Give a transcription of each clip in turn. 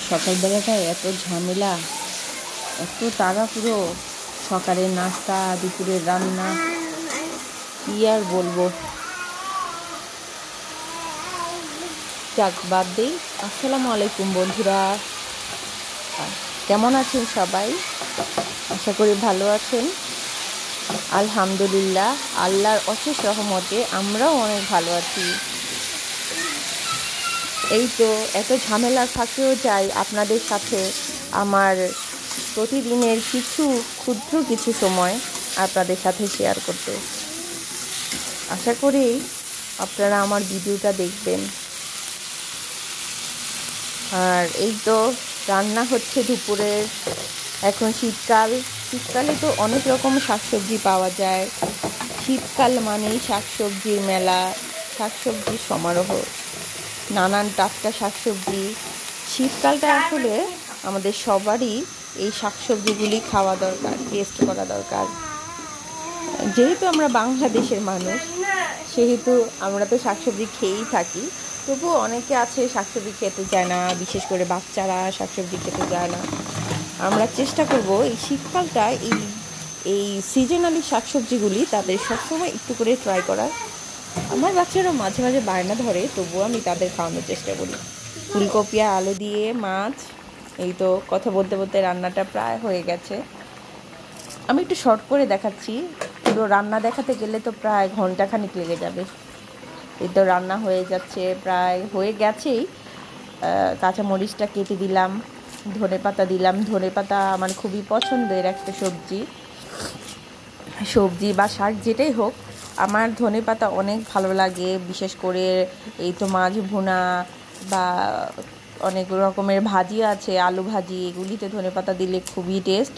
সকালবেলাটায় এত ঝামেলা, এত তাড়াহুড়ো, সকালের নাস্তা, দুপুরের রান্না, কি আর বলবো। যাক, বাদ দিই। আসসালামু আলাইকুম বন্ধুরা, কেমন আছেন সবাই? আশা করি ভালো আছেন। আলহামদুলিল্লাহ, আল্লাহর অশেষ রহমতে আমরাও অনেক ভালো আছি। এই তো এত ঝামেলার ফাঁকেও চাই আপনাদের সাথে আমার প্রতিদিনের ক্ষুদ্র কিছু সময় আপনাদের সাথে শেয়ার করতে। আশা করি আপনারা আমার ভিডিওটা দেখবেন। আর এই তো রান্না হচ্ছে দুপুরের। এখন শীতকালে তো অনেক রকম শাকসবজি পাওয়া যায়। শীতকাল মানেই শাকসবজির মেলা, শাকসবজির সমারোহ, নানান টাটকা শাকসবজি। শীতকালটা আসলে আমাদের সবারই এই শাকসবজিগুলি খাওয়া দরকার, টেস্ট করা দরকার। যেহেতু আমরা বাংলাদেশের মানুষ, সেহেতু আমরা তো শাকসবজি খেয়েই থাকি। তবুও অনেকে আছে শাকসবজি খেতে চায় না, বিশেষ করে বাচ্চারা শাকসবজি খেতে চায় না। আমরা চেষ্টা করব এই শীতকালটা এই সিজনালি শাকসবজিগুলি তাদের সবসময় একটু করে ট্রাই করার। আমার বাচ্চারা মাঝে মাঝে বায়না ধরে, তবুও আমি তাদের খাওয়ানোর চেষ্টা করি। ফুলকপি আর আলু দিয়ে মাছ। এই তো কথা বলতে বলতে রান্নাটা প্রায় হয়ে গেছে। আমি একটু শর্ট করে দেখাচ্ছি, পুরো রান্না দেখাতে গেলে তো প্রায় ঘন্টাখানিক লেগে যাবে। এই তো রান্না হয়ে যাচ্ছে, প্রায় হয়ে গেছেই। কাঁচামরিচটা কেটে দিলাম, ধনেপাতা দিলাম। ধনেপাতা আমার খুবই পছন্দের একটা সবজি বা শাক যেটাই হোক, আমার ধনেপাতা অনেক ভালো লাগে। বিশেষ করে এই তো মাছ ভুনা বা অনেক রকমের ভাজি আছে, আলু ভাজি, এগুলিতে ধনেপাতা দিলে খুবই টেস্ট।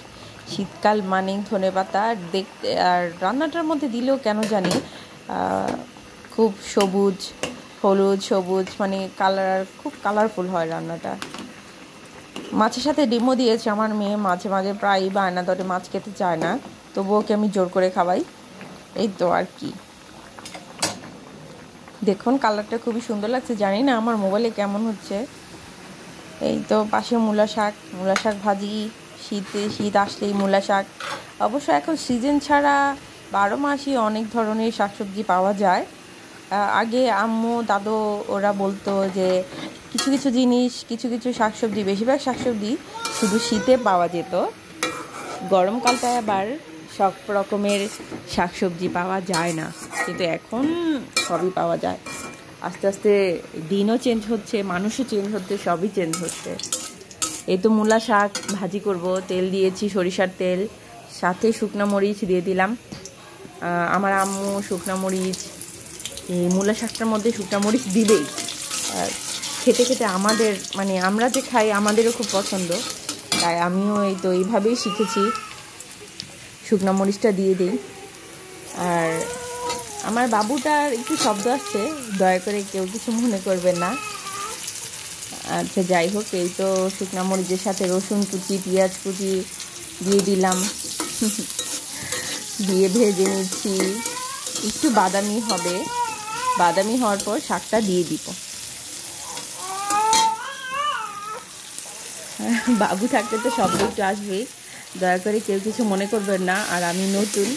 শীতকাল মানে ধনেপাতা দেখতে, আর রান্নাটার মধ্যে দিলেও কেন জানি খুব হলুদ সবুজ, মানে খুব কালারফুল হয় রান্নাটা। মাছের সাথে ডিমও দিয়েছে আমার মেয়ে। মাঝে মাঝে প্রায়ই বায়না ধরে, মাছ খেতে চায় না, তবুও ওকে আমি জোর করে খাওয়াই। এই তো আর কি। দেখুন কালারটা খুবই সুন্দর লাগছে, জানি না আমার মোবাইলে কেমন হচ্ছে। এই তো পাশে মূলা শাক ভাজি। শীত আসলেই মূলা শাক। অবশ্য এখন সিজন ছাড়া 12 মাসই অনেক ধরনের শাকসবজি পাওয়া যায়। আগে আম্মু দাদু ওরা বলতো যে কিছু জিনিস, কিছু শাকসবজি, বেশিরভাগ শাকসবজি শুধু শীতে পাওয়া যেত, গরমকালটায় আবার সব রকমের শাকসবজি পাওয়া যায় না। কিন্তু এখন সবই পাওয়া যায়। আস্তে আস্তে দিনও চেঞ্জ হচ্ছে, মানুষও চেঞ্জ হচ্ছে, সবই চেঞ্জ হচ্ছে। এই তো মূলা শাক ভাজি করব, তেল দিয়েছি, সরিষার তেল, সাথে শুকনো মরিচ দিয়ে দিলাম। আমার আম্মু শুকনো মরিচ, এই মূলা শাকটার মধ্যে শুকনো মরিচ দিবেই। খেতে খেতে আমাদের, মানে আমরা যে খাই আমাদেরও খুব পছন্দ, তাই আমিও এই তো এইভাবেই শিখেছি, শুকনো মরিচটা দিয়ে দিই। আর আমার বাবুটার একটু শব্দ আসছে, দয়া করে কেউ কিছু মনে করবেন না। আচ্ছা, যাই হোক, এই তো শুকনো মরিচের সাথে রসুন কুচি, পেঁয়াজ কুচি দিয়ে দিলাম, দিয়ে ভেজে নিচ্ছি। একটু বাদামি হওয়ার পর শাকটা দিয়ে দিব। বাবু থাকলে তো শব্দ একটু আসবেই, দয়া করে কেউ কিছু মনে করবেন না। আর আমি নতুন,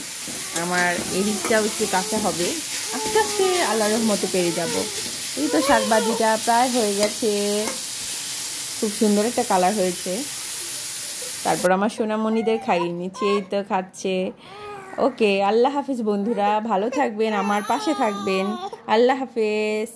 আমার এদিকটাও একটু কাঁচা হবে, আস্তে আস্তে আল্লাহর রহমতে পেরে যাব। এই তো শাক ভাজিটা প্রায় হয়ে গেছে, খুব সুন্দর একটা কালার হয়েছে। তারপর আমার সোনামণিদের খাইয়ে নিচ্ছি, এই তো খাচ্ছে। ওকে, আল্লাহ হাফেজ বন্ধুরা, ভালো থাকবেন, আমার পাশে থাকবেন। আল্লাহ হাফেজ।